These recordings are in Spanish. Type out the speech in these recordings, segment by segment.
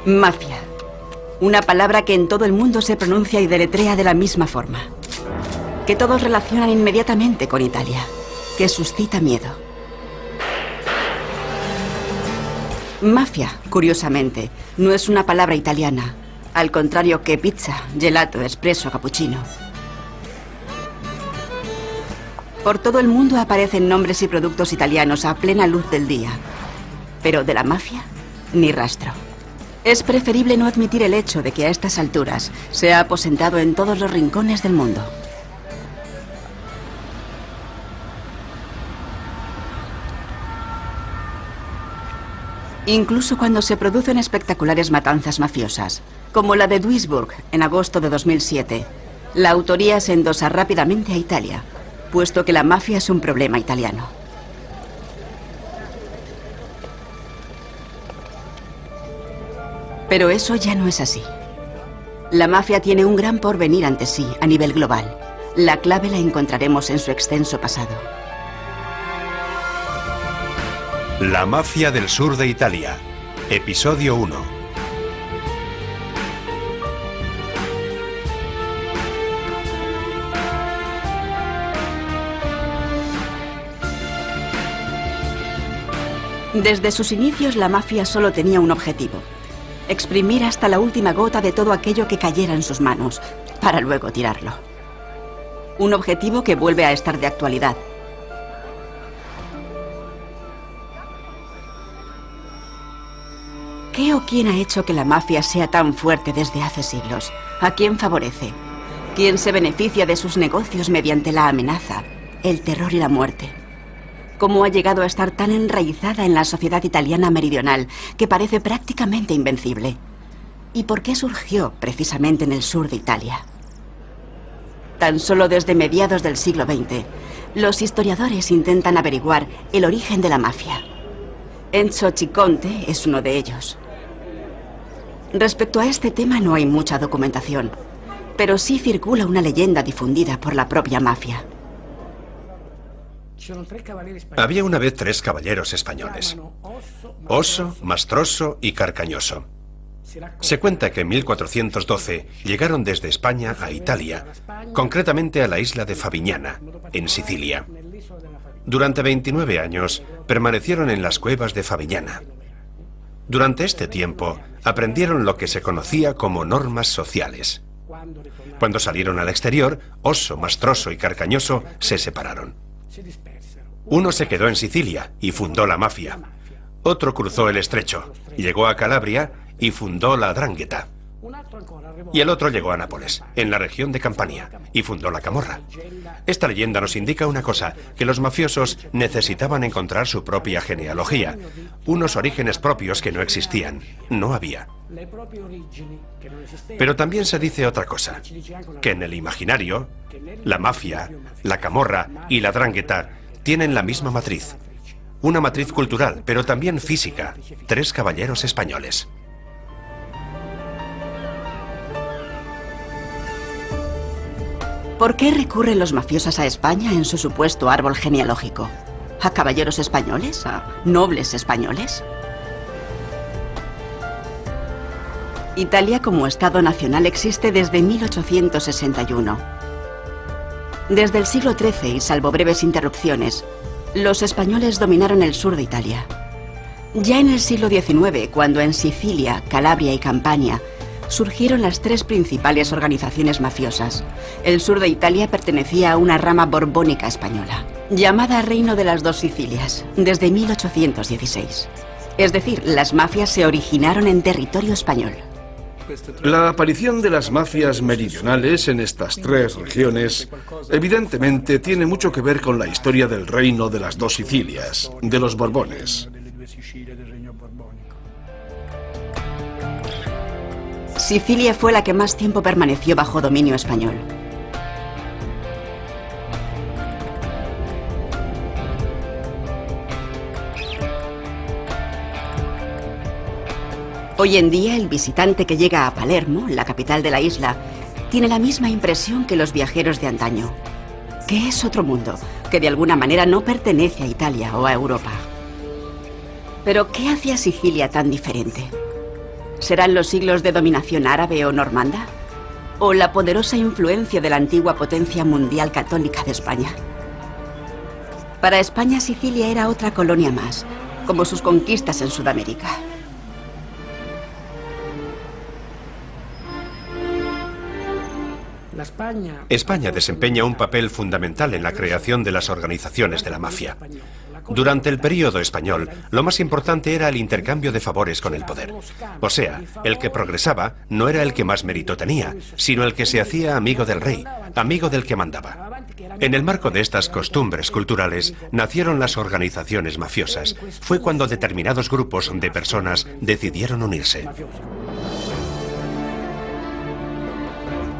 Mafia. Una palabra que en todo el mundo se pronuncia y deletrea de la misma forma. Que todos relacionan inmediatamente con Italia. Que suscita miedo. Mafia, curiosamente, no es una palabra italiana. Al contrario que pizza, gelato, espresso, cappuccino. Por todo el mundo aparecen nombres y productos italianos a plena luz del día. Pero de la mafia, ni rastro. Es preferible no admitir el hecho de que a estas alturas se ha aposentado en todos los rincones del mundo. Incluso cuando se producen espectaculares matanzas mafiosas, como la de Duisburg en agosto de 2007, la autoría se endosa rápidamente a Italia, puesto que la mafia es un problema italiano. Pero eso ya no es así. La mafia tiene un gran porvenir ante sí a nivel global. La clave la encontraremos en su extenso pasado. La mafia del sur de Italia, episodio 1. Desde sus inicios, la mafia solo tenía un objetivo: exprimir hasta la última gota de todo aquello que cayera en sus manos, para luego tirarlo. Un objetivo que vuelve a estar de actualidad. ¿Qué o quién ha hecho que la mafia sea tan fuerte desde hace siglos? ¿A quién favorece? ¿Quién se beneficia de sus negocios mediante la amenaza, el terror y la muerte? ¿Cómo ha llegado a estar tan enraizada en la sociedad italiana meridional que parece prácticamente invencible? ¿Y por qué surgió precisamente en el sur de Italia? Tan solo desde mediados del siglo XX, los historiadores intentan averiguar el origen de la mafia. Enzo Ciconte es uno de ellos. Respecto a este tema no hay mucha documentación, pero sí circula una leyenda difundida por la propia mafia. Había una vez 3 caballeros españoles: Osso, Mastroso y Carcañoso. Se cuenta que en 1412 llegaron desde España a Italia, concretamente a la isla de Favignana, en Sicilia. Durante 29 años permanecieron en las cuevas de Favignana. Durante este tiempo aprendieron lo que se conocía como normas sociales. Cuando salieron al exterior, Osso, Mastroso y Carcañoso se separaron. Uno se quedó en Sicilia y fundó la mafia. Otro cruzó el estrecho, llegó a Calabria y fundó la 'Ndrangheta. Y el otro llegó a Nápoles, en la región de Campania, y fundó la Camorra. Esta leyenda nos indica una cosa: que los mafiosos necesitaban encontrar su propia genealogía, unos orígenes propios que no existían, no había. Pero también se dice otra cosa: que en el imaginario, la mafia, la Camorra y la 'Ndrangheta tienen la misma matriz. Una matriz cultural, pero también física: 3 caballeros españoles. ¿Por qué recurren los mafiosos a España en su supuesto árbol genealógico? ¿A caballeros españoles? ¿A nobles españoles? Italia como Estado nacional existe desde 1861. Desde el siglo XIII, y salvo breves interrupciones, los españoles dominaron el sur de Italia. Ya en el siglo XIX, cuando en Sicilia, Calabria y Campania surgieron las 3 principales organizaciones mafiosas, el sur de Italia pertenecía a una rama borbónica española, llamada Reino de las Dos Sicilias, desde 1816. Es decir, las mafias se originaron en territorio español. La aparición de las mafias meridionales en estas 3 regiones evidentemente tiene mucho que ver con la historia del Reino de las Dos Sicilias, de los Borbones. Sicilia fue la que más tiempo permaneció bajo dominio español. Hoy en día, el visitante que llega a Palermo, la capital de la isla, tiene la misma impresión que los viajeros de antaño, que es otro mundo, que de alguna manera no pertenece a Italia o a Europa. Pero, ¿qué hacía Sicilia tan diferente? ¿Serán los siglos de dominación árabe o normanda? ¿O la poderosa influencia de la antigua potencia mundial católica de España? Para España, Sicilia era otra colonia más, como sus conquistas en Sudamérica. España desempeña un papel fundamental en la creación de las organizaciones de la mafia. Durante el período español, lo más importante era el intercambio de favores con el poder. O sea, el que progresaba no era el que más mérito tenía, sino el que se hacía amigo del rey, amigo del que mandaba. En el marco de estas costumbres culturales nacieron las organizaciones mafiosas. Fue cuando determinados grupos de personas decidieron unirse.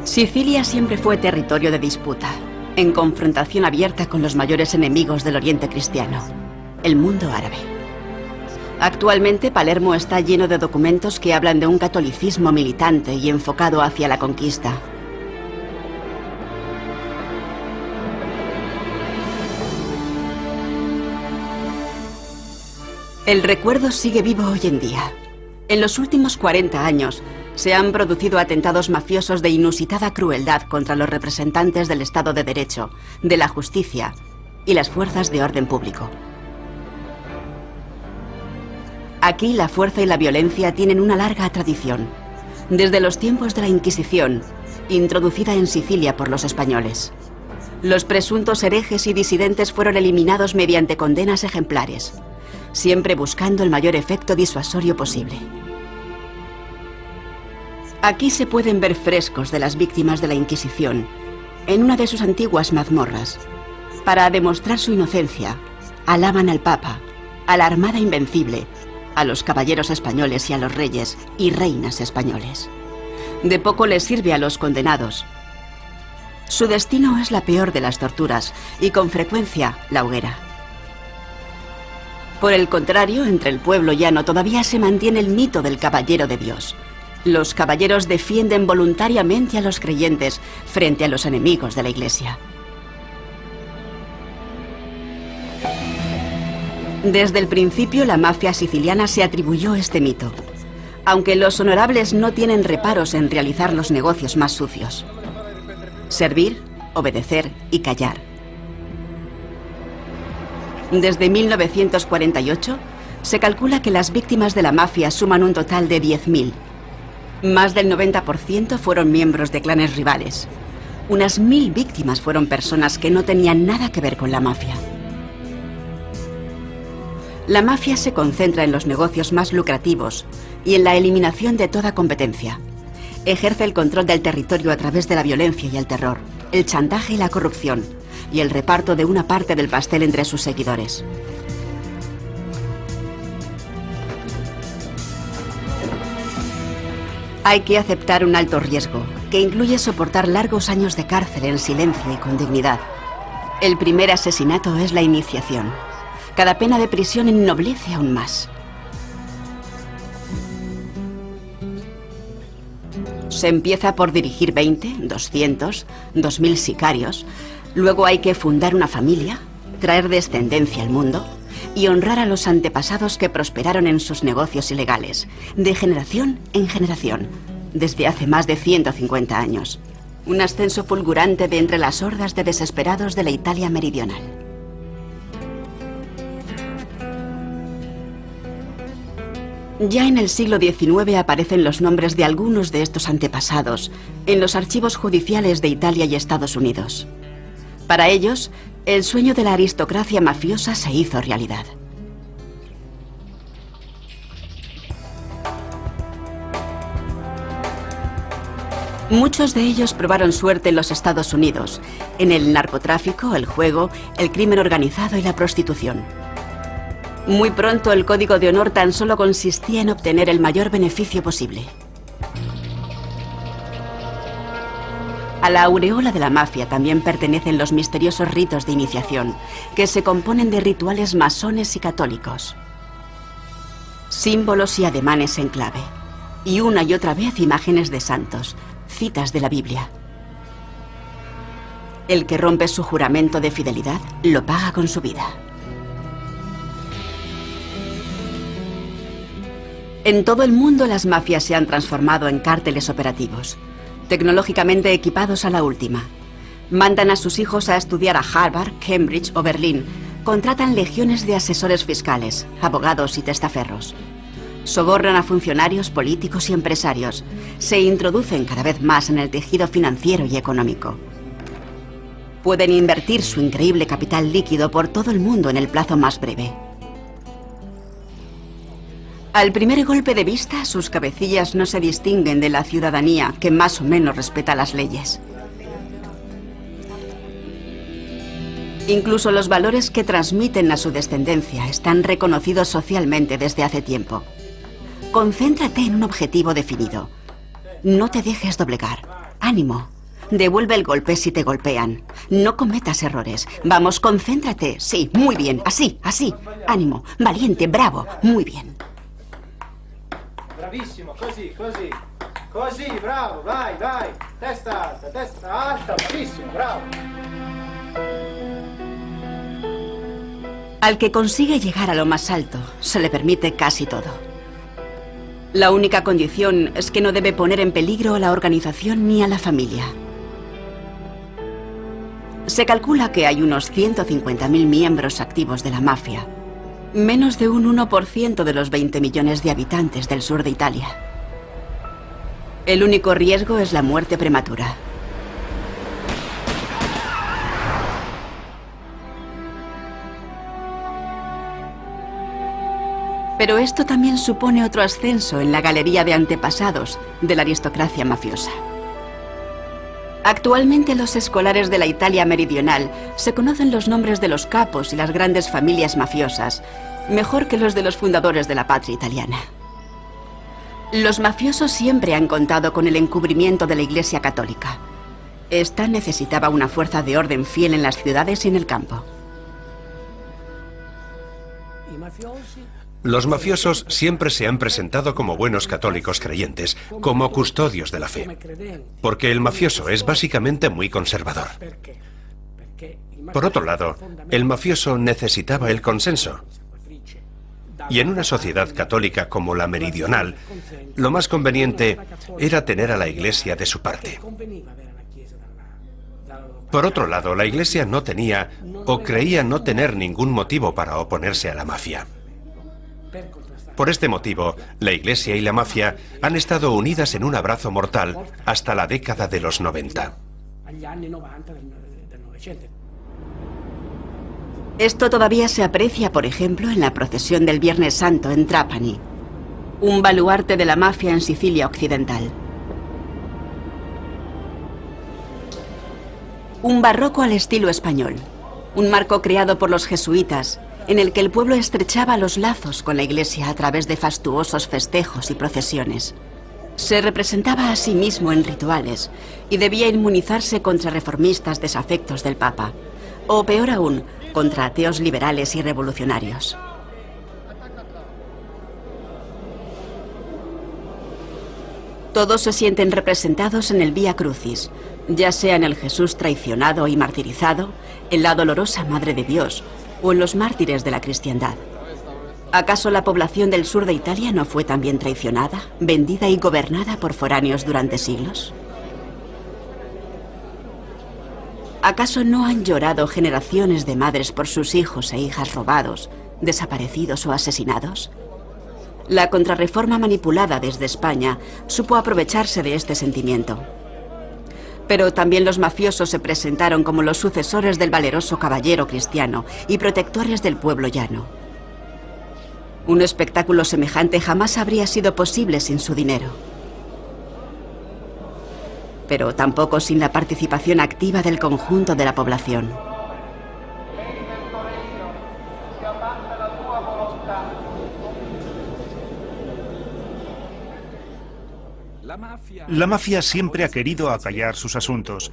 Sicilia siempre fue territorio de disputa, en confrontación abierta con los mayores enemigos del Oriente cristiano, el mundo árabe. Actualmente Palermo está lleno de documentos que hablan de un catolicismo militante y enfocado hacia la conquista. El recuerdo sigue vivo hoy en día. En los últimos 40 años, se han producido atentados mafiosos de inusitada crueldad contra los representantes del Estado de Derecho, de la justicia y las fuerzas de orden público. Aquí la fuerza y la violencia tienen una larga tradición, desde los tiempos de la Inquisición, introducida en Sicilia por los españoles. Los presuntos herejes y disidentes fueron eliminados mediante condenas ejemplares, siempre buscando el mayor efecto disuasorio posible. Aquí se pueden ver frescos de las víctimas de la Inquisición, en una de sus antiguas mazmorras. Para demostrar su inocencia, alaban al Papa, a la Armada Invencible, a los caballeros españoles y a los reyes y reinas españoles. De poco les sirve a los condenados. Su destino es la peor de las torturas y con frecuencia la hoguera. Por el contrario, entre el pueblo llano todavía se mantiene el mito del caballero de Dios. Los caballeros defienden voluntariamente a los creyentes frente a los enemigos de la Iglesia. Desde el principio, la mafia siciliana se atribuyó este mito, aunque los honorables no tienen reparos en realizar los negocios más sucios: servir, obedecer y callar. Desde 1948, se calcula que las víctimas de la mafia suman un total de 10.000. Más del 90% fueron miembros de clanes rivales. Unas 1.000 víctimas fueron personas que no tenían nada que ver con la mafia. La mafia se concentra en los negocios más lucrativos y en la eliminación de toda competencia. Ejerce el control del territorio a través de la violencia y el terror, el chantaje y la corrupción, y el reparto de una parte del pastel entre sus seguidores. Hay que aceptar un alto riesgo, que incluye soportar largos años de cárcel en silencio y con dignidad. El primer asesinato es la iniciación. Cada pena de prisión ennoblece aún más. Se empieza por dirigir 20, 200, 2000 sicarios. Luego hay que fundar una familia, traer descendencia al mundo y honrar a los antepasados que prosperaron en sus negocios ilegales, de generación en generación, desde hace más de 150 años. Un ascenso fulgurante de entre las hordas de desesperados de la Italia meridional. Ya en el siglo XIX aparecen los nombres de algunos de estos antepasados en los archivos judiciales de Italia y Estados Unidos. Para ellos, el sueño de la aristocracia mafiosa se hizo realidad. Muchos de ellos probaron suerte en los Estados Unidos, en el narcotráfico, el juego, el crimen organizado y la prostitución. Muy pronto el código de honor tan solo consistía en obtener el mayor beneficio posible. A la aureola de la mafia también pertenecen los misteriosos ritos de iniciación, que se componen de rituales masones y católicos. Símbolos y ademanes en clave, y una y otra vez imágenes de santos, citas de la Biblia. El que rompe su juramento de fidelidad lo paga con su vida. En todo el mundo las mafias se han transformado en cárteles operativos, tecnológicamente equipados a la última. Mandan a sus hijos a estudiar a Harvard, Cambridge o Berlín. Contratan legiones de asesores fiscales, abogados y testaferros. Sobornan a funcionarios, políticos y empresarios. Se introducen cada vez más en el tejido financiero y económico. Pueden invertir su increíble capital líquido por todo el mundo en el plazo más breve. Al primer golpe de vista, sus cabecillas no se distinguen de la ciudadanía, que más o menos respeta las leyes. Incluso los valores que transmiten a su descendencia están reconocidos socialmente desde hace tiempo. Concéntrate en un objetivo definido. No te dejes doblegar. ¡Ánimo! Devuelve el golpe si te golpean. No cometas errores. Vamos, concéntrate. Sí, muy bien. Así, así. ¡Ánimo! Valiente, bravo. Muy bien. Bravissimo, così, così. Così, bravo, vai, vai. Testa alta, bravissimo, bravo. Al que consigue llegar a lo más alto, se le permite casi todo. La única condición es que no debe poner en peligro a la organización ni a la familia. Se calcula que hay unos 150.000 miembros activos de la mafia. Menos de un 1% de los 20 millones de habitantes del sur de Italia. El único riesgo es la muerte prematura. Pero esto también supone otro ascenso en la galería de antepasados de la aristocracia mafiosa. Actualmente los escolares de la Italia meridional se conocen los nombres de los capos y las grandes familias mafiosas, mejor que los de los fundadores de la patria italiana. Los mafiosos siempre han contado con el encubrimiento de la Iglesia Católica. Esta necesitaba una fuerza de orden fiel en las ciudades y en el campo. Los mafiosos siempre se han presentado como buenos católicos creyentes, como custodios de la fe, porque el mafioso es básicamente muy conservador. Por otro lado, el mafioso necesitaba el consenso. Y en una sociedad católica como la meridional, lo más conveniente era tener a la Iglesia de su parte. Por otro lado, la Iglesia no tenía o creía no tener ningún motivo para oponerse a la mafia. Por este motivo, la Iglesia y la mafia han estado unidas en un abrazo mortal hasta la década de los 90. Esto todavía se aprecia, por ejemplo, en la procesión del Viernes Santo en Trapani, un baluarte de la mafia en Sicilia occidental. Un barroco al estilo español, un marco creado por los jesuitas, en el que el pueblo estrechaba los lazos con la Iglesia a través de fastuosos festejos y procesiones. Se representaba a sí mismo en rituales y debía inmunizarse contra reformistas desafectos del Papa, o peor aún, contra ateos liberales y revolucionarios. Todos se sienten representados en el Vía Crucis, ya sea en el Jesús traicionado y martirizado, en la dolorosa Madre de Dios, o en los mártires de la cristiandad. ¿Acaso la población del sur de Italia no fue también traicionada, vendida y gobernada por foráneos durante siglos? ¿Acaso no han llorado generaciones de madres por sus hijos e hijas robados, desaparecidos o asesinados? La contrarreforma manipulada desde España supo aprovecharse de este sentimiento. Pero también los mafiosos se presentaron como los sucesores del valeroso caballero cristiano y protectores del pueblo llano. Un espectáculo semejante jamás habría sido posible sin su dinero. Pero tampoco sin la participación activa del conjunto de la población. La mafia siempre ha querido acallar sus asuntos,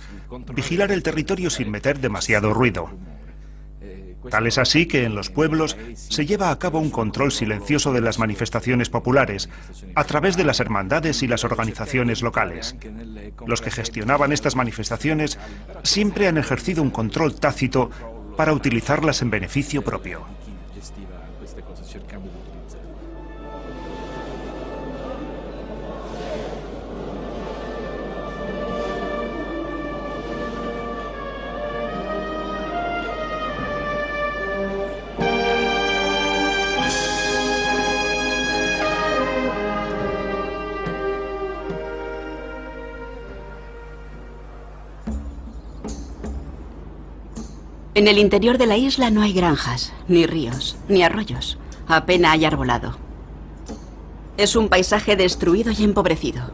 vigilar el territorio sin meter demasiado ruido. Tal es así que en los pueblos se lleva a cabo un control silencioso de las manifestaciones populares a través de las hermandades y las organizaciones locales. Los que gestionaban estas manifestaciones siempre han ejercido un control tácito para utilizarlas en beneficio propio. En el interior de la isla no hay granjas, ni ríos, ni arroyos. Apenas hay arbolado. Es un paisaje destruido y empobrecido.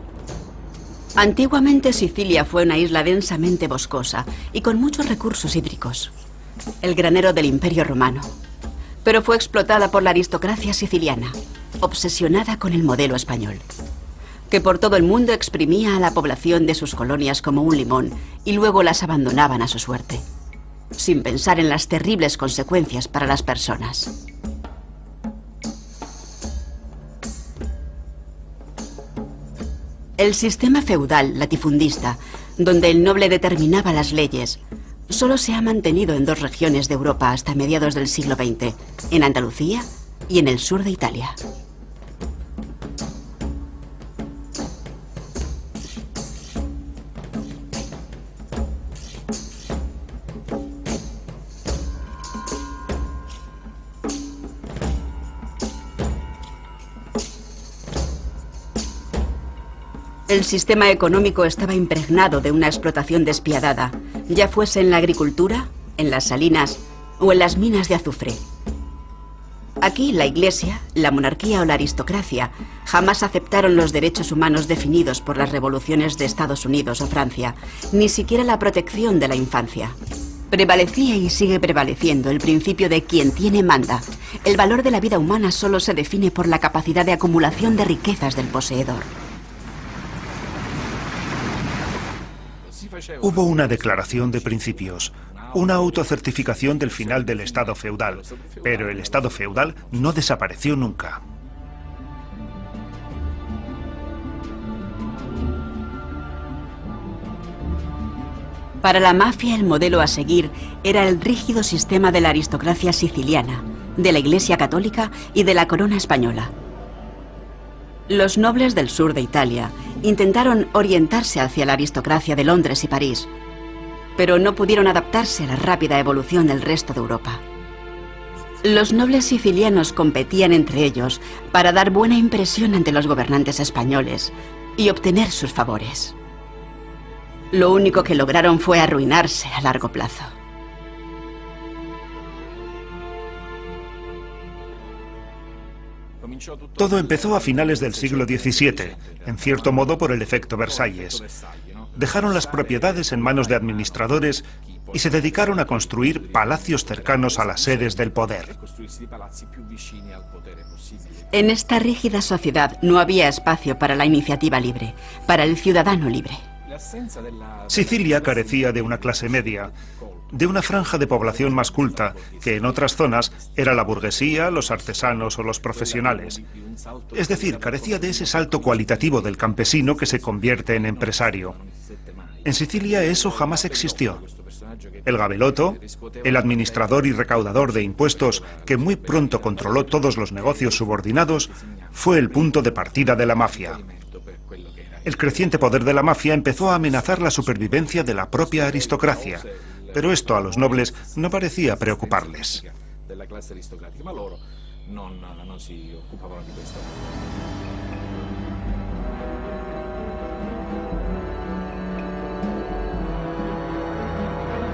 Antiguamente Sicilia fue una isla densamente boscosa y con muchos recursos hídricos. El granero del Imperio Romano. Pero fue explotada por la aristocracia siciliana, obsesionada con el modelo español, que por todo el mundo exprimía a la población de sus colonias como un limón y luego las abandonaban a su suerte, sin pensar en las terribles consecuencias para las personas. El sistema feudal latifundista, donde el noble determinaba las leyes, solo se ha mantenido en 2 regiones de Europa hasta mediados del siglo XX, en Andalucía y en el sur de Italia. El sistema económico estaba impregnado de una explotación despiadada, ya fuese en la agricultura, en las salinas o en las minas de azufre. Aquí la Iglesia, la monarquía o la aristocracia jamás aceptaron los derechos humanos definidos por las revoluciones de Estados Unidos o Francia, ni siquiera la protección de la infancia. Prevalecía y sigue prevaleciendo el principio de quien tiene manda. El valor de la vida humana solo se define por la capacidad de acumulación de riquezas del poseedor. Hubo una declaración de principios, una autocertificación del final del Estado feudal, pero el Estado feudal no desapareció nunca. Para la mafia, el modelo a seguir era el rígido sistema de la aristocracia siciliana, de la Iglesia católica y de la corona española. Los nobles del sur de Italia intentaron orientarse hacia la aristocracia de Londres y París, pero no pudieron adaptarse a la rápida evolución del resto de Europa. Los nobles sicilianos competían entre ellos para dar buena impresión ante los gobernantes españoles y obtener sus favores. Lo único que lograron fue arruinarse a largo plazo. Todo empezó a finales del siglo XVII, en cierto modo por el efecto Versalles. Dejaron las propiedades en manos de administradores y se dedicaron a construir palacios cercanos a las sedes del poder. En esta rígida sociedad no había espacio para la iniciativa libre, para el ciudadano libre. Sicilia carecía de una clase media, de una franja de población más culta, que en otras zonas era la burguesía, los artesanos o los profesionales. Es decir, carecía de ese salto cualitativo del campesino que se convierte en empresario. En Sicilia eso jamás existió. El gabelotto, el administrador y recaudador de impuestos que muy pronto controló todos los negocios subordinados, fue el punto de partida de la mafia. El creciente poder de la mafia empezó a amenazar la supervivencia de la propia aristocracia, pero esto a los nobles no parecía preocuparles.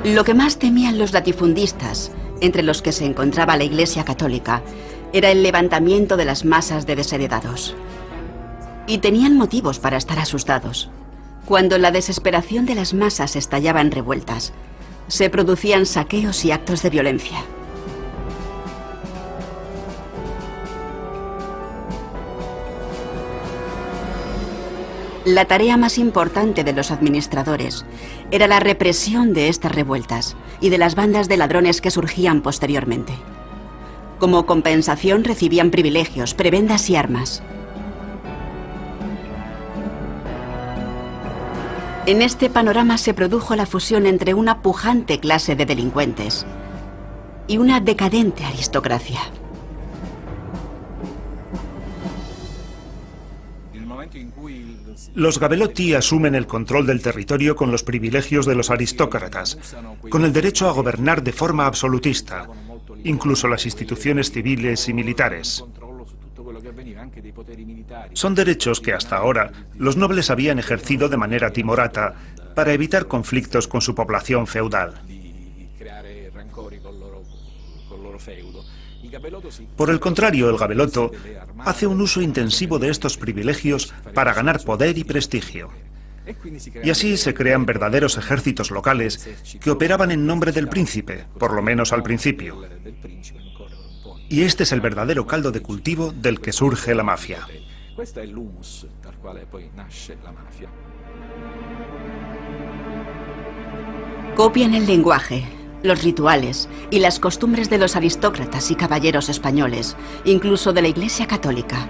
Lo que más temían los latifundistas, entre los que se encontraba la Iglesia católica, era el levantamiento de las masas de desheredados. Y tenían motivos para estar asustados. Cuando la desesperación de las masas estallaba en revueltas, se producían saqueos y actos de violencia. La tarea más importante de los administradores era la represión de estas revueltas y de las bandas de ladrones que surgían posteriormente. Como compensación recibían privilegios, prebendas y armas. En este panorama se produjo la fusión entre una pujante clase de delincuentes y una decadente aristocracia. Los gabelotti asumen el control del territorio con los privilegios de los aristócratas, con el derecho a gobernar de forma absolutista, incluso las instituciones civiles y militares. Son derechos que hasta ahora los nobles habían ejercido de manera timorata para evitar conflictos con su población feudal. Por el contrario, el gabelotto hace un uso intensivo de estos privilegios para ganar poder y prestigio. Y así se crean verdaderos ejércitos locales que operaban en nombre del príncipe, por lo menos al principio. Y este es el verdadero caldo de cultivo del que surge la mafia. Copian el lenguaje, los rituales y las costumbres de los aristócratas y caballeros españoles, incluso de la Iglesia Católica.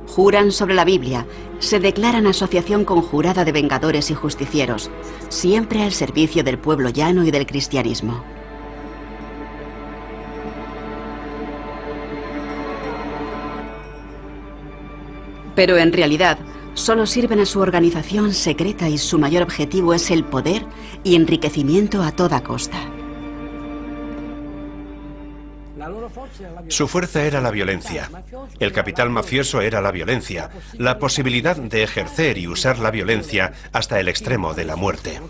Juran sobre la Biblia, se declaran asociación conjurada de vengadores y justicieros, siempre al servicio del pueblo llano y del cristianismo. Pero en realidad, solo sirven a su organización secreta y su mayor objetivo es el poder y enriquecimiento a toda costa. Su fuerza era la violencia. El capital mafioso era la violencia, la posibilidad de ejercer y usar la violencia hasta el extremo de la muerte.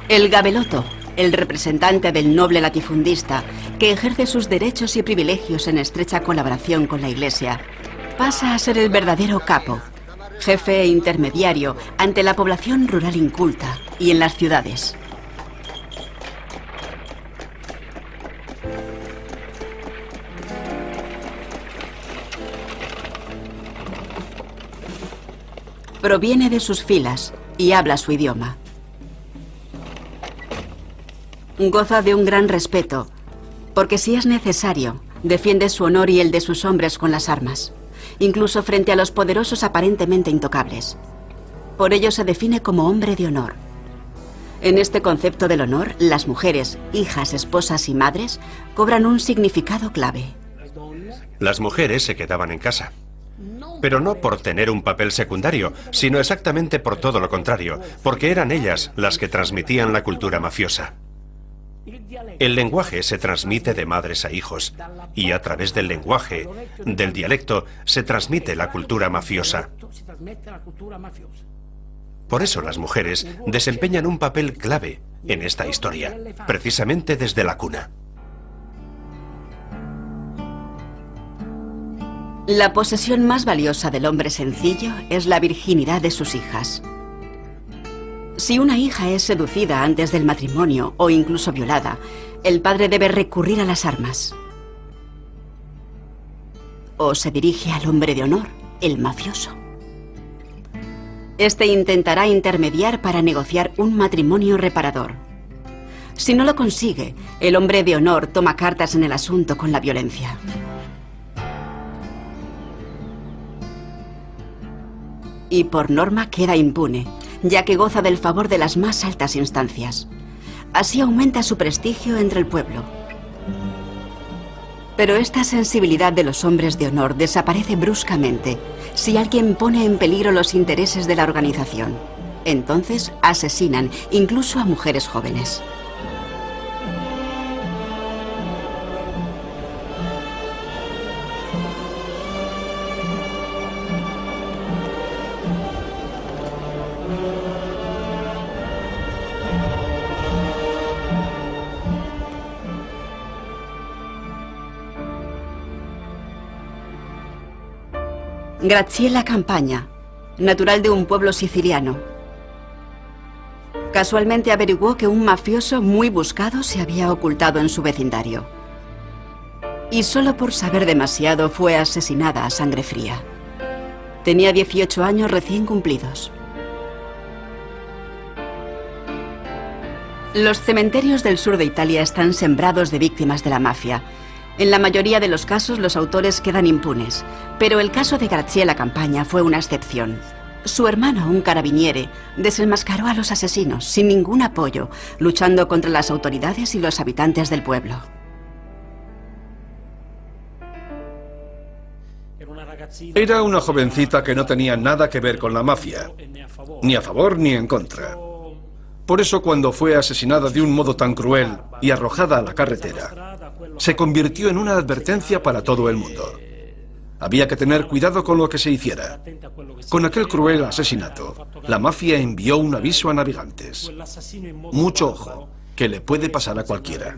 El gabelotto, el representante del noble latifundista, que ejerce sus derechos y privilegios en estrecha colaboración con la Iglesia, pasa a ser el verdadero capo, jefe e intermediario ante la población rural inculta y en las ciudades. Proviene de sus filas y habla su idioma. Goza de un gran respeto, porque si es necesario, defiende su honor y el de sus hombres con las armas, incluso frente a los poderosos aparentemente intocables. Por ello se define como hombre de honor. En este concepto del honor, las mujeres, hijas, esposas y madres cobran un significado clave. Las mujeres se quedaban en casa. Pero no por tener un papel secundario, sino exactamente por todo lo contrario, porque eran ellas las que transmitían la cultura mafiosa. El lenguaje se transmite de madres a hijos, y a través del lenguaje, del dialecto, se transmite la cultura mafiosa. Por eso las mujeres desempeñan un papel clave en esta historia, precisamente desde la cuna. La posesión más valiosa del hombre sencillo es la virginidad de sus hijas. Si una hija es seducida antes del matrimonio o incluso violada, el padre debe recurrir a las armas. O se dirige al hombre de honor, el mafioso. Este intentará intermediar para negociar un matrimonio reparador. Si no lo consigue, el hombre de honor toma cartas en el asunto con la violencia. Y por norma queda impune, ya que goza del favor de las más altas instancias. Así aumenta su prestigio entre el pueblo. Pero esta sensibilidad de los hombres de honor desaparece bruscamente si alguien pone en peligro los intereses de la organización. Entonces asesinan incluso a mujeres jóvenes. Graziella Campagna, natural de un pueblo siciliano. Casualmente averiguó que un mafioso muy buscado se había ocultado en su vecindario. Y solo por saber demasiado fue asesinada a sangre fría. Tenía 18 años recién cumplidos. Los cementerios del sur de Italia están sembrados de víctimas de la mafia. En la mayoría de los casos los autores quedan impunes, pero el caso de Graziella Campagna fue una excepción. Su hermano, un carabiniere, desenmascaró a los asesinos sin ningún apoyo, luchando contra las autoridades y los habitantes del pueblo. Era una jovencita que no tenía nada que ver con la mafia, ni a favor ni en contra. Por eso, cuando fue asesinada de un modo tan cruel y arrojada a la carretera, se convirtió en una advertencia para todo el mundo. Había que tener cuidado con lo que se hiciera. Con aquel cruel asesinato, la mafia envió un aviso a navegantes. Mucho ojo, que le puede pasar a cualquiera.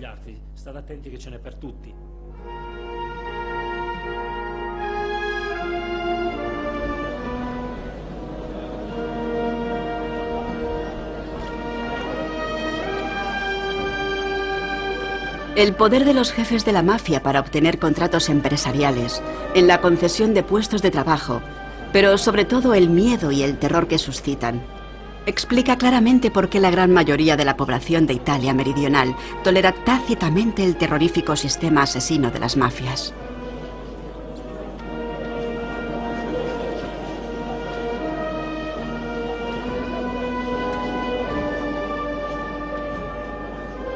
El poder de los jefes de la mafia para obtener contratos empresariales, en la concesión de puestos de trabajo, pero sobre todo el miedo y el terror que suscitan, explica claramente por qué la gran mayoría de la población de Italia meridional tolera tácitamente el terrorífico sistema asesino de las mafias.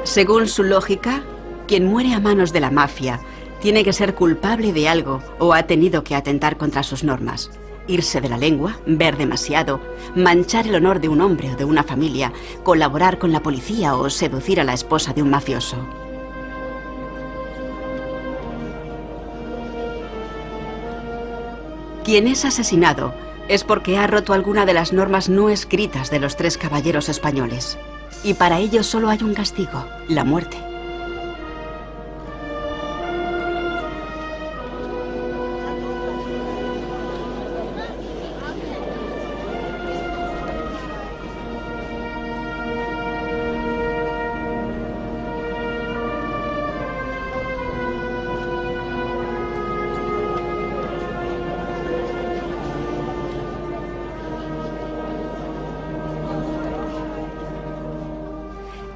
Según su lógica, quien muere a manos de la mafia tiene que ser culpable de algo o ha tenido que atentar contra sus normas. Irse de la lengua, ver demasiado, manchar el honor de un hombre o de una familia, colaborar con la policía o seducir a la esposa de un mafioso. Quien es asesinado es porque ha roto alguna de las normas no escritas de los 3 caballeros españoles. Y para ello solo hay un castigo, la muerte.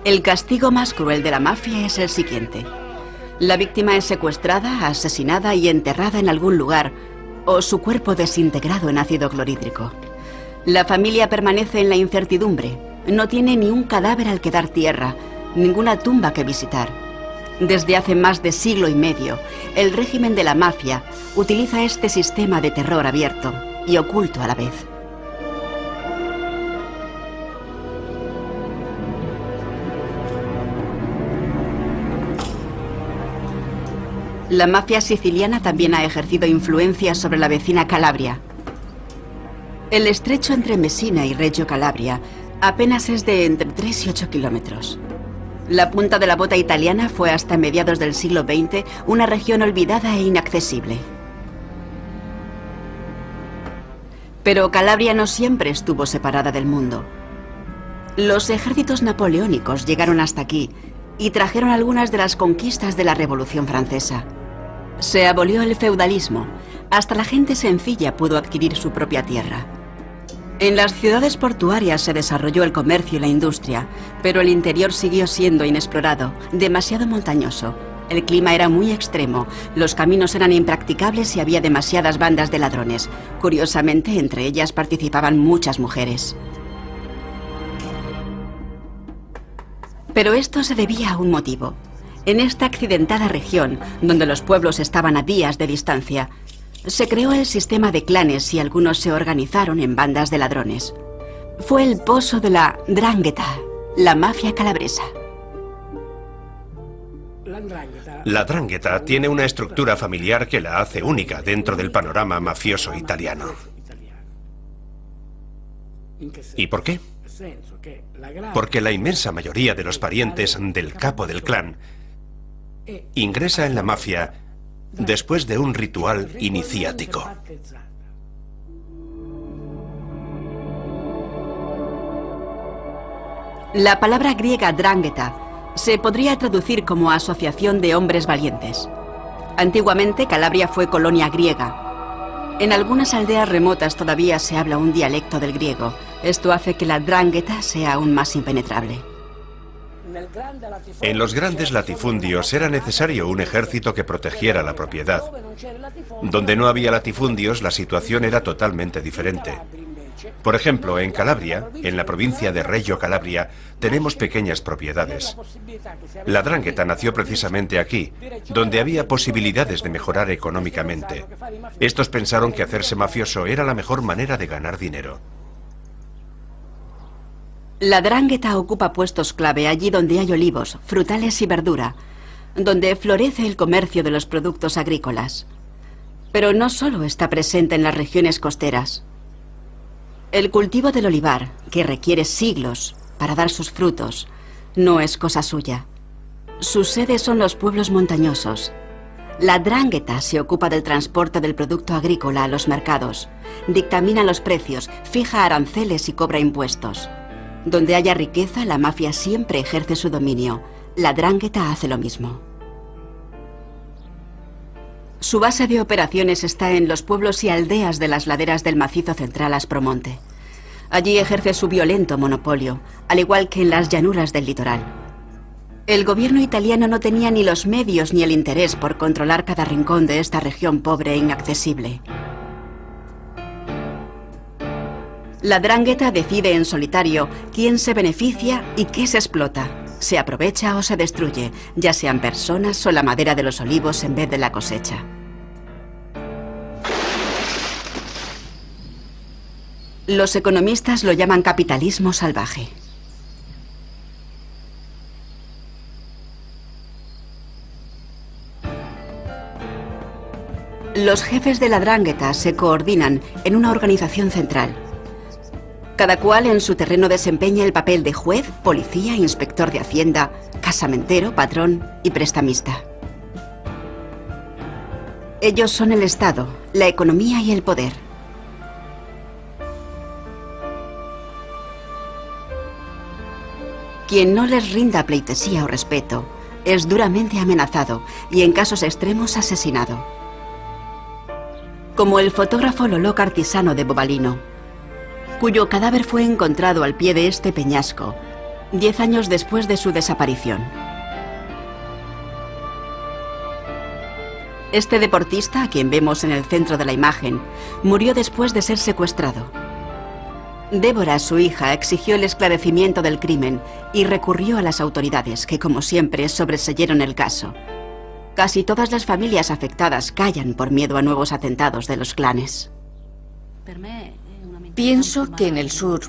El castigo más cruel de la mafia es el siguiente. La víctima es secuestrada, asesinada y enterrada en algún lugar, o su cuerpo desintegrado en ácido clorhídrico. La familia permanece en la incertidumbre. No tiene ni un cadáver al que dar tierra, ninguna tumba que visitar. Desde hace más de siglo y medio, el régimen de la mafia utiliza este sistema de terror abierto y oculto a la vez. La mafia siciliana también ha ejercido influencia sobre la vecina Calabria. El estrecho entre Messina y Reggio Calabria apenas es de entre 3 y 8 kilómetros. La punta de la bota italiana fue hasta mediados del siglo XX una región olvidada e inaccesible. Pero Calabria no siempre estuvo separada del mundo. Los ejércitos napoleónicos llegaron hasta aquí y trajeron algunas de las conquistas de la Revolución Francesa. Se abolió el feudalismo. Hasta la gente sencilla pudo adquirir su propia tierra. En las ciudades portuarias se desarrolló el comercio y la industria, pero el interior siguió siendo inexplorado, demasiado montañoso. El clima era muy extremo, los caminos eran impracticables y había demasiadas bandas de ladrones. Curiosamente, entre ellas participaban muchas mujeres. Pero esto se debía a un motivo. En esta accidentada región, donde los pueblos estaban a días de distancia, se creó el sistema de clanes y algunos se organizaron en bandas de ladrones. Fue el pozo de la 'ndrangheta, la mafia calabresa. La 'ndrangheta tiene una estructura familiar que la hace única dentro del panorama mafioso italiano. ¿Y por qué? Porque la inmensa mayoría de los parientes del capo del clan ingresa en la mafia después de un ritual iniciático. La palabra griega 'ndrangheta se podría traducir como asociación de hombres valientes. Antiguamente Calabria fue colonia griega. En algunas aldeas remotas todavía se habla un dialecto del griego. Esto hace que la 'ndrangheta sea aún más impenetrable. En los grandes latifundios era necesario un ejército que protegiera la propiedad. Donde no había latifundios, la situación era totalmente diferente. Por ejemplo, en Calabria, en la provincia de Reggio Calabria, tenemos pequeñas propiedades. La 'ndrangheta nació precisamente aquí, donde había posibilidades de mejorar económicamente. Estos pensaron que hacerse mafioso era la mejor manera de ganar dinero. La 'ndrangheta ocupa puestos clave allí donde hay olivos, frutales y verdura, donde florece el comercio de los productos agrícolas. Pero no solo está presente en las regiones costeras. El cultivo del olivar, que requiere siglos para dar sus frutos, no es cosa suya. Sus sedes son los pueblos montañosos. La 'Ndrangheta se ocupa del transporte del producto agrícola a los mercados, dictamina los precios, fija aranceles y cobra impuestos. Donde haya riqueza, la mafia siempre ejerce su dominio. La 'Ndrangheta hace lo mismo. Su base de operaciones está en los pueblos y aldeas de las laderas del macizo central Aspromonte. Allí ejerce su violento monopolio, al igual que en las llanuras del litoral. El gobierno italiano no tenía ni los medios ni el interés por controlar cada rincón de esta región pobre e inaccesible. La 'Ndrangheta decide en solitario quién se beneficia y qué se explota, se aprovecha o se destruye, ya sean personas o la madera de los olivos en vez de la cosecha. Los economistas lo llaman capitalismo salvaje. Los jefes de la 'Ndrangheta se coordinan en una organización central. Cada cual en su terreno desempeña el papel de juez, policía, inspector de hacienda, casamentero, patrón y prestamista. Ellos son el Estado, la economía y el poder. Quien no les rinda pleitesía o respeto es duramente amenazado y en casos extremos asesinado. Como el fotógrafo Lolò Cartisano de Bobalino, cuyo cadáver fue encontrado al pie de este peñasco 10 años después de su desaparición. Este deportista, a quien vemos en el centro de la imagen, murió después de ser secuestrado. Débora, su hija, exigió el esclarecimiento del crimen y recurrió a las autoridades, que como siempre sobreseyeron el caso. Casi todas las familias afectadas callan por miedo a nuevos atentados de los clanes. Pienso que en el sur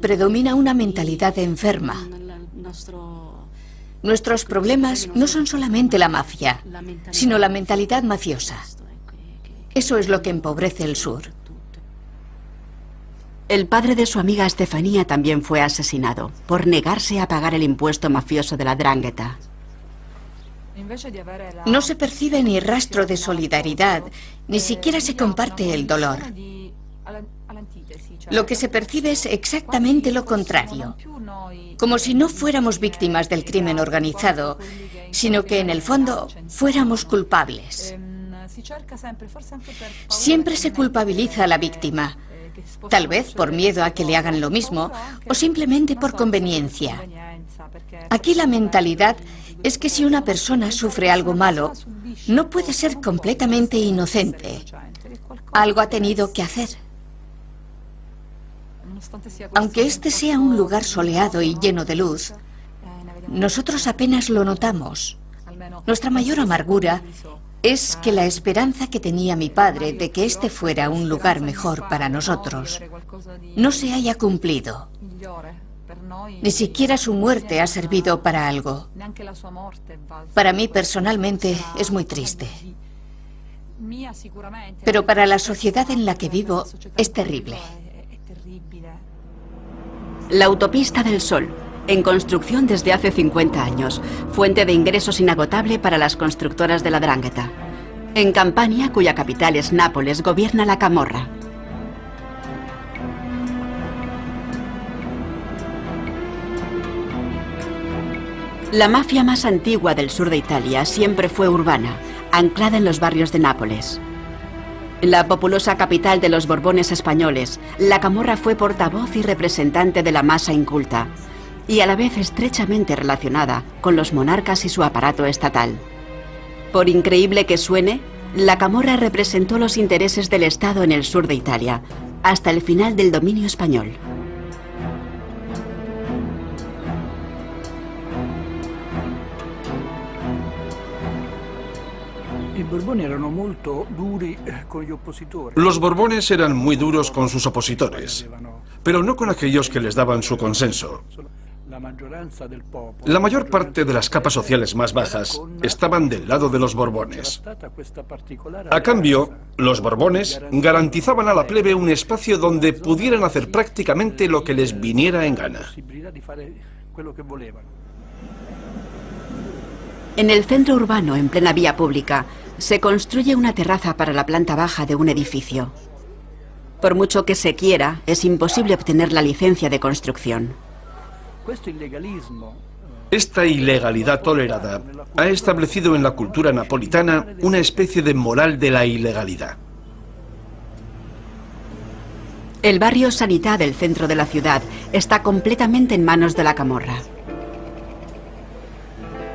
predomina una mentalidad enferma. Nuestros problemas no son solamente la mafia, sino la mentalidad mafiosa. Eso es lo que empobrece el sur. El padre de su amiga Estefanía también fue asesinado por negarse a pagar el impuesto mafioso de la 'Ndrangheta. No se percibe ni rastro de solidaridad, ni siquiera se comparte el dolor. Lo que se percibe es exactamente lo contrario, como si no fuéramos víctimas del crimen organizado, sino que en el fondo fuéramos culpables. Siempre se culpabiliza a la víctima, tal vez por miedo a que le hagan lo mismo o simplemente por conveniencia. Aquí la mentalidad es que si una persona sufre algo malo, no puede ser completamente inocente. Algo ha tenido que hacer. Aunque este sea un lugar soleado y lleno de luz, nosotros apenas lo notamos. Nuestra mayor amargura es que la esperanza que tenía mi padre de que este fuera un lugar mejor para nosotros no se haya cumplido. Ni siquiera su muerte ha servido para algo. Para mí personalmente es muy triste. Pero para la sociedad en la que vivo es terrible. La autopista del Sol, en construcción desde hace 50 años, fuente de ingresos inagotable para las constructoras de la 'Ndrangheta. En Campania, cuya capital es Nápoles, gobierna la camorra. La mafia más antigua del sur de Italia siempre fue urbana, anclada en los barrios de Nápoles. La populosa capital de los Borbones españoles, la camorra fue portavoz y representante de la masa inculta, y a la vez estrechamente relacionada con los monarcas y su aparato estatal. Por increíble que suene, la camorra representó los intereses del Estado en el sur de Italia, hasta el final del dominio español. Los Borbones eran muy duros con sus opositores, pero no con aquellos que les daban su consenso. La mayor parte de las capas sociales más bajas estaban del lado de los Borbones. A cambio, los Borbones garantizaban a la plebe un espacio donde pudieran hacer prácticamente lo que les viniera en gana. En el centro urbano, en plena vía pública, se construye una terraza para la planta baja de un edificio. Por mucho que se quiera, es imposible obtener la licencia de construcción. Esta ilegalidad tolerada ha establecido en la cultura napolitana una especie de moral de la ilegalidad. El barrio Sanità del centro de la ciudad está completamente en manos de la camorra.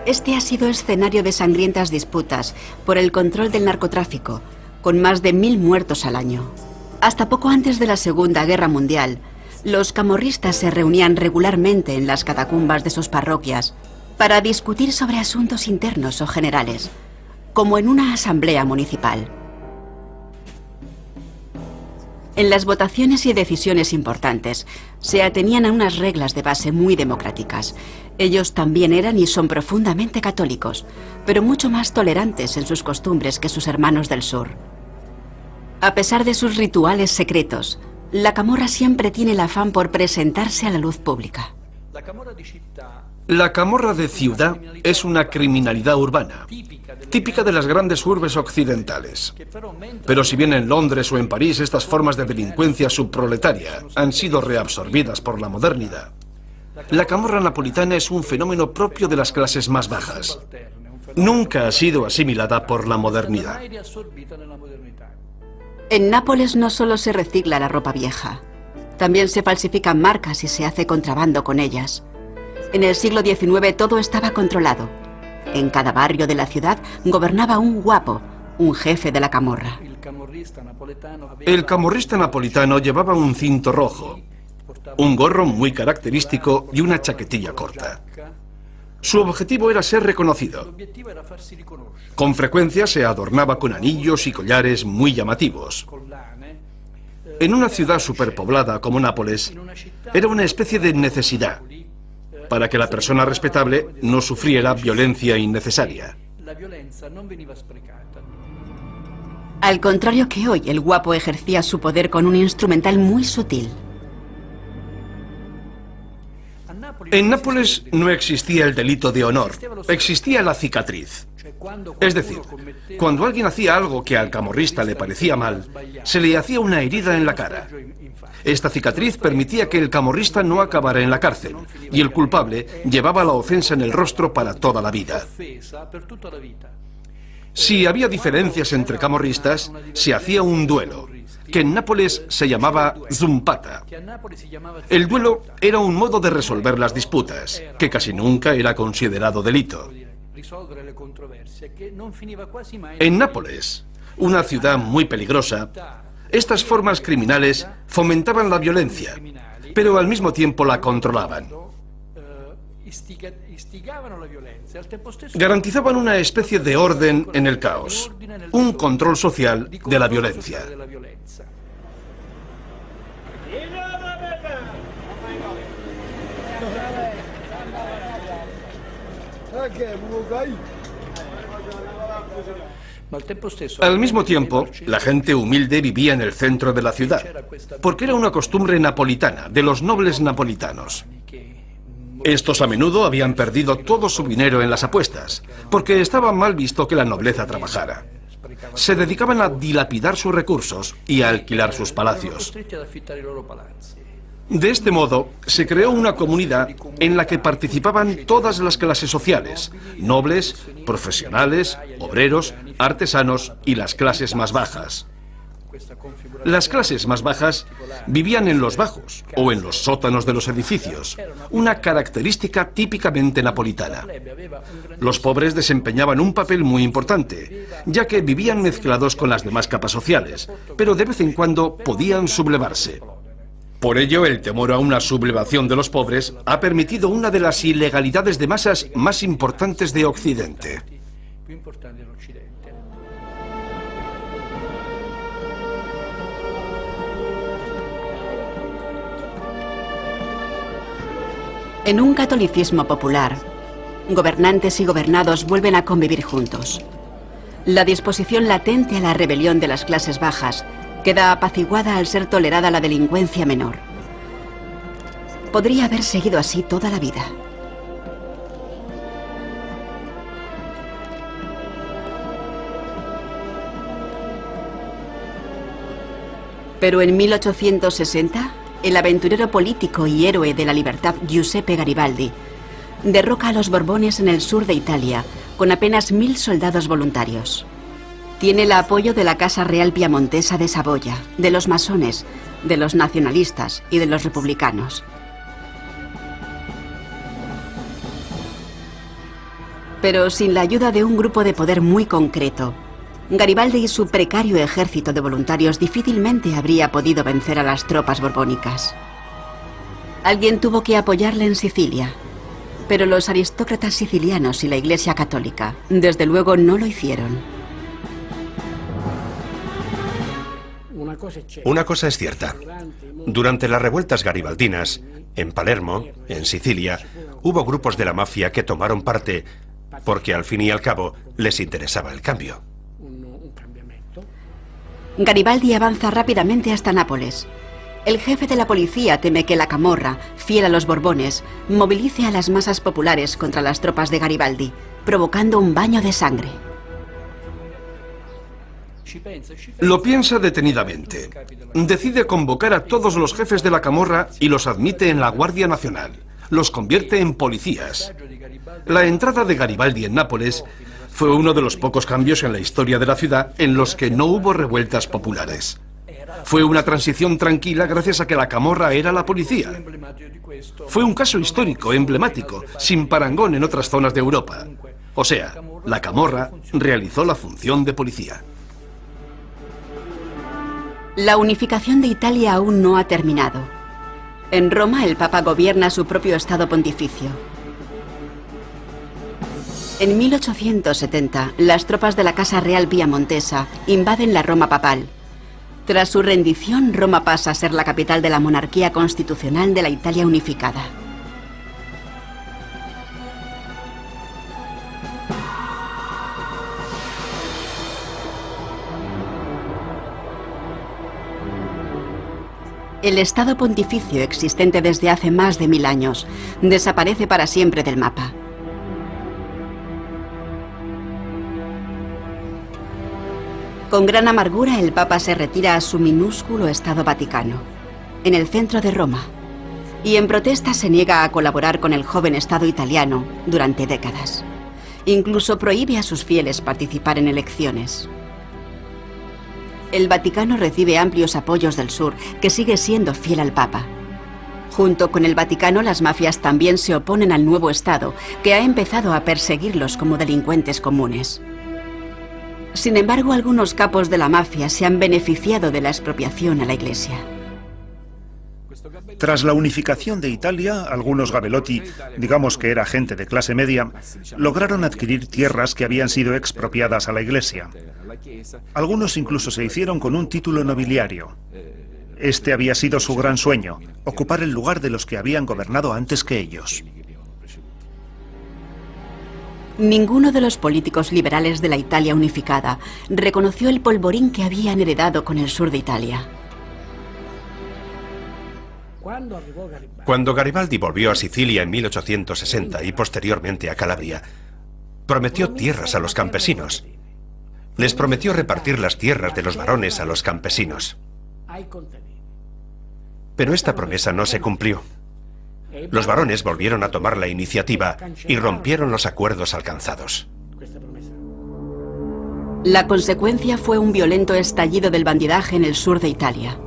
Este ha sido escenario de sangrientas disputas por el control del narcotráfico, con más de 1000 muertos al año. Hasta poco antes de la Segunda Guerra Mundial, los camorristas se reunían regularmente en las catacumbas de sus parroquias para discutir sobre asuntos internos o generales, como en una asamblea municipal. En las votaciones y decisiones importantes se atenían a unas reglas de base muy democráticas. Ellos también eran y son profundamente católicos, pero mucho más tolerantes en sus costumbres que sus hermanos del sur. A pesar de sus rituales secretos, la camorra siempre tiene el afán por presentarse a la luz pública. La camorra de ciudad es una criminalidad urbana, típica de las grandes urbes occidentales. Pero si bien en Londres o en París estas formas de delincuencia subproletaria han sido reabsorbidas por la modernidad, la camorra napolitana es un fenómeno propio de las clases más bajas. Nunca ha sido asimilada por la modernidad. En Nápoles no solo se recicla la ropa vieja, también se falsifican marcas y se hace contrabando con ellas. En el siglo XIX todo estaba controlado. En cada barrio de la ciudad gobernaba un guapo, un jefe de la camorra. El camorrista napolitano llevaba un cinto rojo, un gorro muy característico y una chaquetilla corta. Su objetivo era ser reconocido. Con frecuencia se adornaba con anillos y collares muy llamativos. En una ciudad superpoblada como Nápoles, era una especie de necesidad para que la persona respetable no sufriera violencia innecesaria. Al contrario que hoy, el guapo ejercía su poder con un instrumental muy sutil. En Nápoles no existía el delito de honor, existía la cicatriz. Es decir, cuando alguien hacía algo que al camorrista le parecía mal, se le hacía una herida en la cara. Esta cicatriz permitía que el camorrista no acabara en la cárcel, y el culpable llevaba la ofensa en el rostro para toda la vida. Si había diferencias entre camorristas, se hacía un duelo, que en Nápoles se llamaba zumpata. El duelo era un modo de resolver las disputas, que casi nunca era considerado delito. En Nápoles, una ciudad muy peligrosa, estas formas criminales fomentaban la violencia, pero al mismo tiempo la controlaban. Garantizaban una especie de orden en el caos, un control social de la violencia. Al mismo tiempo, la gente humilde vivía en el centro de la ciudad, porque era una costumbre napolitana, de los nobles napolitanos. Estos a menudo habían perdido todo su dinero en las apuestas, porque estaba mal visto que la nobleza trabajara. Se dedicaban a dilapidar sus recursos y a alquilar sus palacios. De este modo, se creó una comunidad en la que participaban todas las clases sociales, nobles, profesionales, obreros, artesanos y las clases más bajas. Las clases más bajas vivían en los bajos o en los sótanos de los edificios, una característica típicamente napolitana. Los pobres desempeñaban un papel muy importante, ya que vivían mezclados con las demás capas sociales, pero de vez en cuando podían sublevarse. Por ello, el temor a una sublevación de los pobres ha permitido una de las ilegalidades de masas más importantes de Occidente. En un catolicismo popular, gobernantes y gobernados vuelven a convivir juntos. La disposición latente a la rebelión de las clases bajas queda apaciguada al ser tolerada la delincuencia menor. Podría haber seguido así toda la vida. Pero en 1860, el aventurero político y héroe de la libertad Giuseppe Garibaldi derroca a los Borbones en el sur de Italia con apenas 1000 soldados voluntarios. Tiene el apoyo de la Casa Real Piamontesa de Saboya, de los masones, de los nacionalistas y de los republicanos. Pero sin la ayuda de un grupo de poder muy concreto, Garibaldi y su precario ejército de voluntarios difícilmente habría podido vencer a las tropas borbónicas. Alguien tuvo que apoyarle en Sicilia, pero los aristócratas sicilianos y la Iglesia Católica, desde luego, no lo hicieron. Una cosa es cierta. Durante las revueltas garibaldinas, en Palermo, en Sicilia, hubo grupos de la mafia que tomaron parte porque al fin y al cabo les interesaba el cambio. Garibaldi avanza rápidamente hasta Nápoles. El jefe de la policía teme que la Camorra, fiel a los Borbones, movilice a las masas populares contra las tropas de Garibaldi, provocando un baño de sangre. Lo piensa detenidamente. Decide convocar a todos los jefes de la Camorra y los admite en la Guardia Nacional. Los convierte en policías. La entrada de Garibaldi en Nápoles fue uno de los pocos cambios en la historia de la ciudad en los que no hubo revueltas populares. Fue una transición tranquila gracias a que la Camorra era la policía. Fue un caso histórico, emblemático, sin parangón en otras zonas de Europa. O sea, la Camorra realizó la función de policía. La unificación de Italia aún no ha terminado. En Roma, el Papa gobierna su propio Estado pontificio. En 1870, las tropas de la Casa Real Piamontesa invaden la Roma papal. Tras su rendición, Roma pasa a ser la capital de la monarquía constitucional de la Italia unificada. El Estado pontificio, existente desde hace más de 1000 años, desaparece para siempre del mapa. Con gran amargura, el Papa se retira a su minúsculo Estado Vaticano, en el centro de Roma, y en protesta se niega a colaborar con el joven Estado italiano durante décadas. Incluso prohíbe a sus fieles participar en elecciones. El Vaticano recibe amplios apoyos del sur, que sigue siendo fiel al Papa. Junto con el Vaticano, las mafias también se oponen al nuevo Estado, que ha empezado a perseguirlos como delincuentes comunes. Sin embargo, algunos capos de la mafia se han beneficiado de la expropiación a la Iglesia. Tras la unificación de Italia, algunos Gabelotti, digamos que era gente de clase media, lograron adquirir tierras que habían sido expropiadas a la Iglesia. Algunos incluso se hicieron con un título nobiliario. Este había sido su gran sueño, ocupar el lugar de los que habían gobernado antes que ellos. Ninguno de los políticos liberales de la Italia unificada reconoció el polvorín que habían heredado con el sur de Italia. Cuando Garibaldi volvió a Sicilia en 1860 y posteriormente a Calabria, prometió tierras a los campesinos. Les prometió repartir las tierras de los varones a los campesinos. Pero esta promesa no se cumplió. Los varones volvieron a tomar la iniciativa y rompieron los acuerdos alcanzados. La consecuencia fue un violento estallido del bandidaje en el sur de Italia.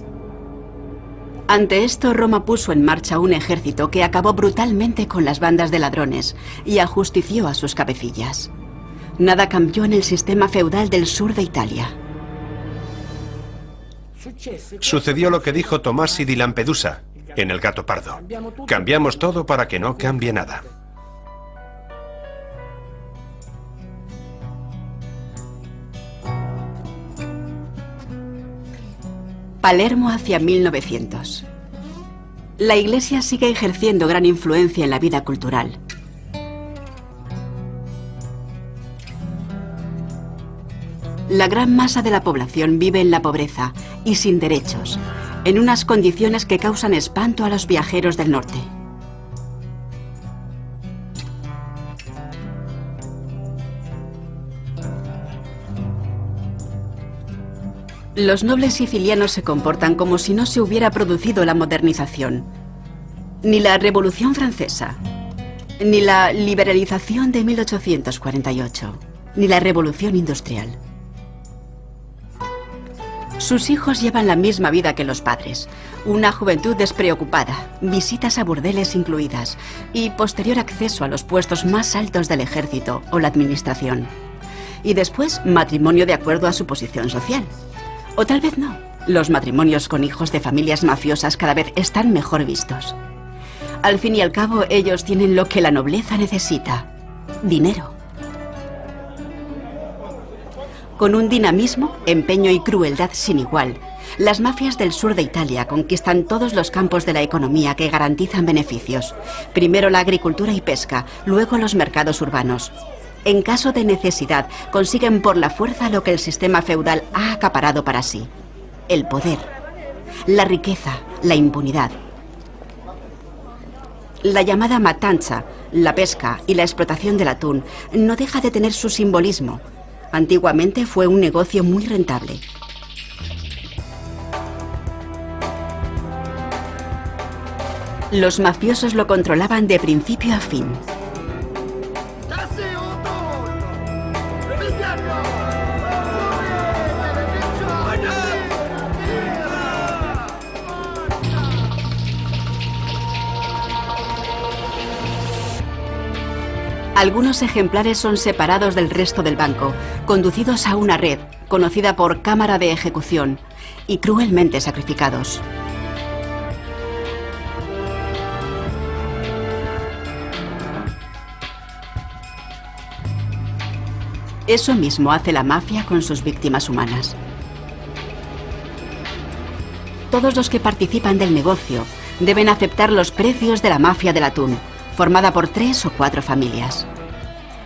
Ante esto, Roma puso en marcha un ejército que acabó brutalmente con las bandas de ladrones y ajustició a sus cabecillas. Nada cambió en el sistema feudal del sur de Italia. Sucedió lo que dijo Tomasi di Lampedusa en El gato pardo. Cambiamos todo para que no cambie nada. Palermo hacia 1900. La Iglesia sigue ejerciendo gran influencia en la vida cultural. La gran masa de la población vive en la pobreza y sin derechos, en unas condiciones que causan espanto a los viajeros del norte. Los nobles sicilianos se comportan como si no se hubiera producido la modernización, ni la Revolución Francesa, ni la liberalización de 1848, ni la Revolución Industrial. Sus hijos llevan la misma vida que los padres, una juventud despreocupada, visitas a burdeles incluidas y posterior acceso a los puestos más altos del ejército o la administración. Y después, matrimonio de acuerdo a su posición social. O tal vez no. Los matrimonios con hijos de familias mafiosas cada vez están mejor vistos. Al fin y al cabo, ellos tienen lo que la nobleza necesita: dinero. Con un dinamismo, empeño y crueldad sin igual, las mafias del sur de Italia conquistan todos los campos de la economía que garantizan beneficios. Primero la agricultura y pesca, luego los mercados urbanos. En caso de necesidad, consiguen por la fuerza lo que el sistema feudal ha acaparado para sí: el poder, la riqueza, la impunidad. La llamada matanza, la pesca y la explotación del atún no deja de tener su simbolismo. Antiguamente fue un negocio muy rentable. Los mafiosos lo controlaban de principio a fin. Algunos ejemplares son separados del resto del banco, conducidos a una red, conocida por cámara de ejecución, y cruelmente sacrificados. Eso mismo hace la mafia con sus víctimas humanas. Todos los que participan del negocio deben aceptar los precios de la mafia del atún, formada por 3 o 4 familias.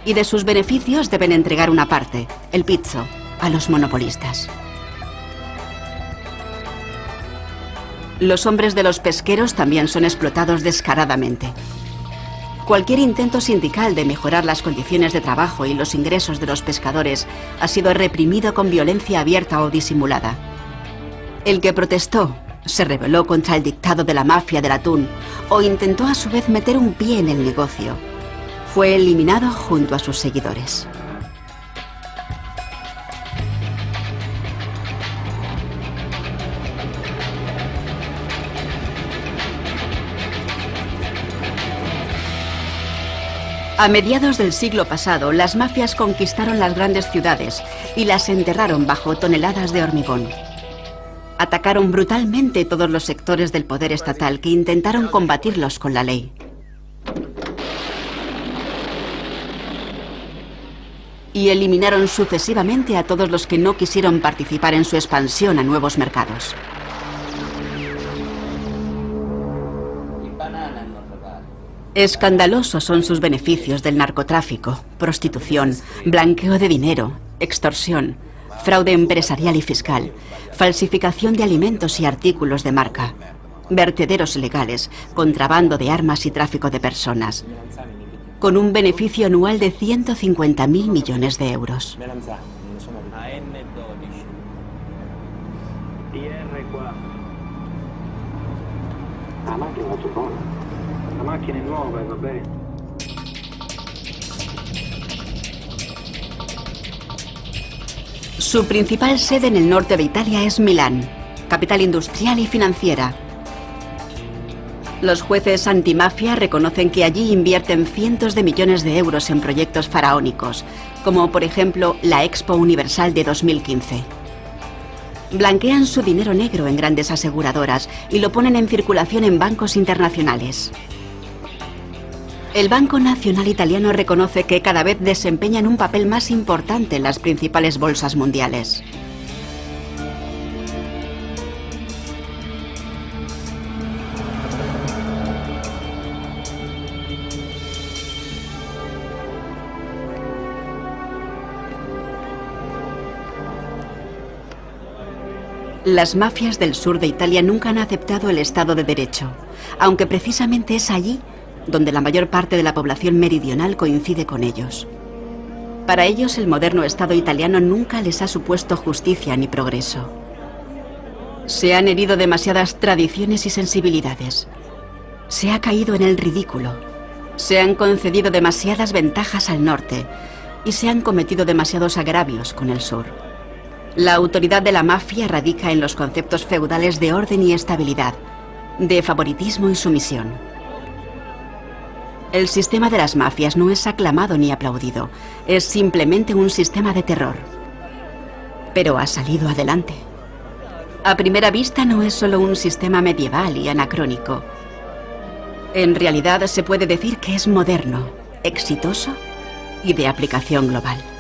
Y de sus beneficios deben entregar una parte, el pizzo, a los monopolistas. Los hombres de los pesqueros también son explotados descaradamente. Cualquier intento sindical de mejorar las condiciones de trabajo y los ingresos de los pescadores ha sido reprimido con violencia abierta o disimulada. El que protestó, se rebeló contra el dictado de la mafia del atún o intentó a su vez meter un pie en el negocio, fue eliminado junto a sus seguidores. A mediados del siglo pasado, las mafias conquistaron las grandes ciudades y las enterraron bajo toneladas de hormigón. Atacaron brutalmente todos los sectores del poder estatal que intentaron combatirlos con la ley. Y eliminaron sucesivamente a todos los que no quisieron participar en su expansión a nuevos mercados. Escandalosos son sus beneficios del narcotráfico, prostitución, blanqueo de dinero, extorsión, fraude empresarial y fiscal, falsificación de alimentos y artículos de marca, vertederos ilegales, contrabando de armas y tráfico de personas, con un beneficio anual de 150.000 millones de euros. La macchina è nuova, va bene. Su principal sede en el norte de Italia es Milán, capital industrial y financiera. Los jueces antimafia reconocen que allí invierten cientos de millones de euros en proyectos faraónicos, como por ejemplo la Expo Universal de 2015. Blanquean su dinero negro en grandes aseguradoras y lo ponen en circulación en bancos internacionales. El Banco Nacional Italiano reconoce que cada vez desempeñan un papel más importante en las principales bolsas mundiales. Las mafias del sur de Italia nunca han aceptado el Estado de Derecho, aunque precisamente es allí donde la mayor parte de la población meridional coincide con ellos. Para ellos, el moderno Estado italiano nunca les ha supuesto justicia ni progreso. Se han herido demasiadas tradiciones y sensibilidades. Se ha caído en el ridículo. Se han concedido demasiadas ventajas al norte y se han cometido demasiados agravios con el sur. La autoridad de la mafia radica en los conceptos feudales de orden y estabilidad, de favoritismo y sumisión. El sistema de las mafias no es aclamado ni aplaudido, es simplemente un sistema de terror. Pero ha salido adelante. A primera vista no es solo un sistema medieval y anacrónico. En realidad se puede decir que es moderno, exitoso y de aplicación global.